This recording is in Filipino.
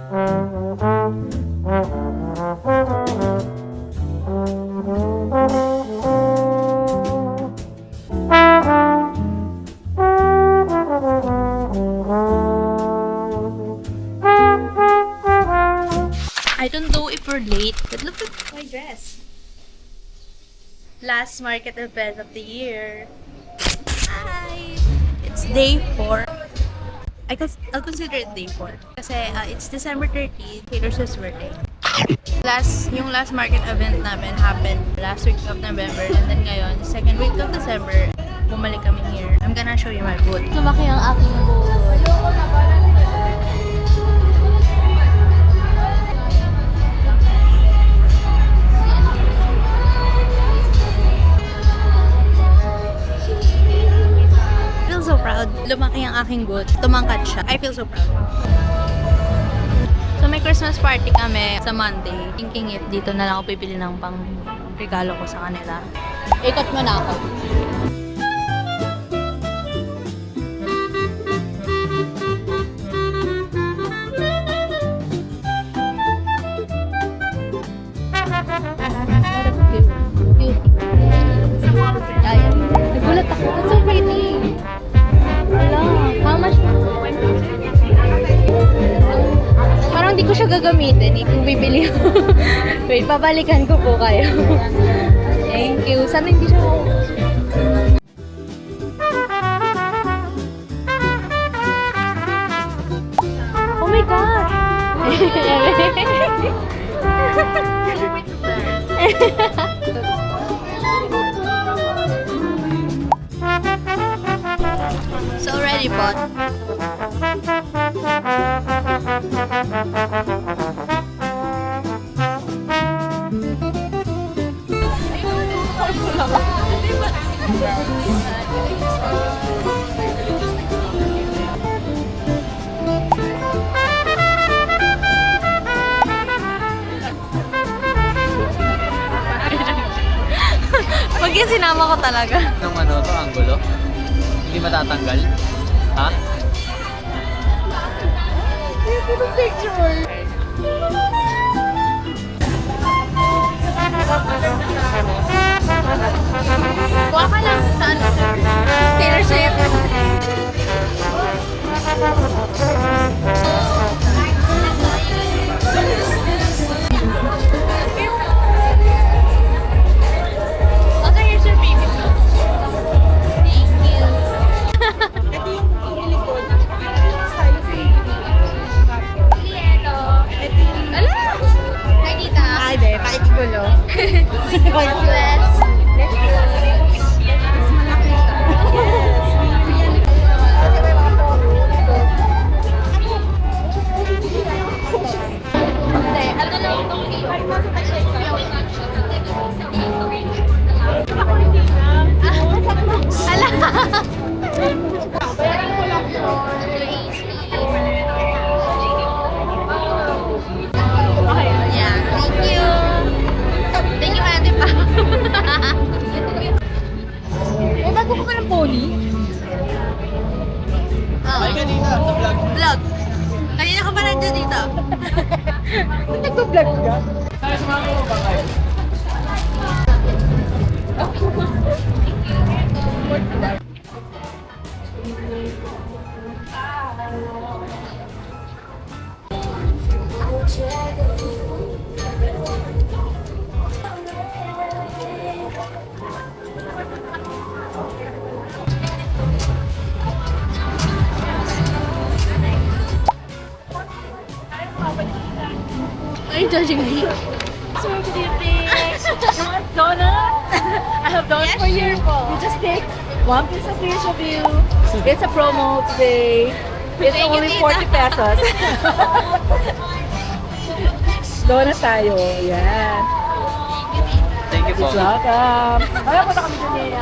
I don't know if we're late, but look at my dress. Last market event of the year. Hi! It's day 4. I'll consider it day 4. Kasi it's December 30, Taylor Swift's birthday. Yung last market event namin happened last week of November, and then ngayon, second week of December, bumalik kami here. I'm gonna show you my booth. Lumaki ang aking booth. So proud. Lumaki ang aking booth. Tumangkad siya. I feel so proud. So may Christmas party kami sa Monday. Thinking if dito na lang ako pipili ng pang regalo ko sa kanila. Ikot mo na ako. Nagulat ako. It's so pretty. How much? Parang di ko siya gagamitin kung bibili ko. Wait, pabalikan ko po kayo. Thank you. Sana hindi siya oh my gosh! So already bought. Pag yung sinama ko talaga. Nung ano to, anggulo? Hindi matatanggal? Ha? Ito picture. Kuha ka lang sa ano? Taylor Swift. Okay, here's your baby. Thank you. Ito yung likod. Ala! Nakita? Ay, de. Pakikigulo. Bless. Vlog. Kanina ka pa nandiyan dito. Nagpa-vlog ka? Saan sumama mo ba kayo? Are you judging me? So what do you think? You want donut? I have donut for you. You just take one piece of fish of you. It's a promo today. It's only 40 pesos. Donut tayo. Yan. Thank you po. Welcome. Wala po na kami dyan eh.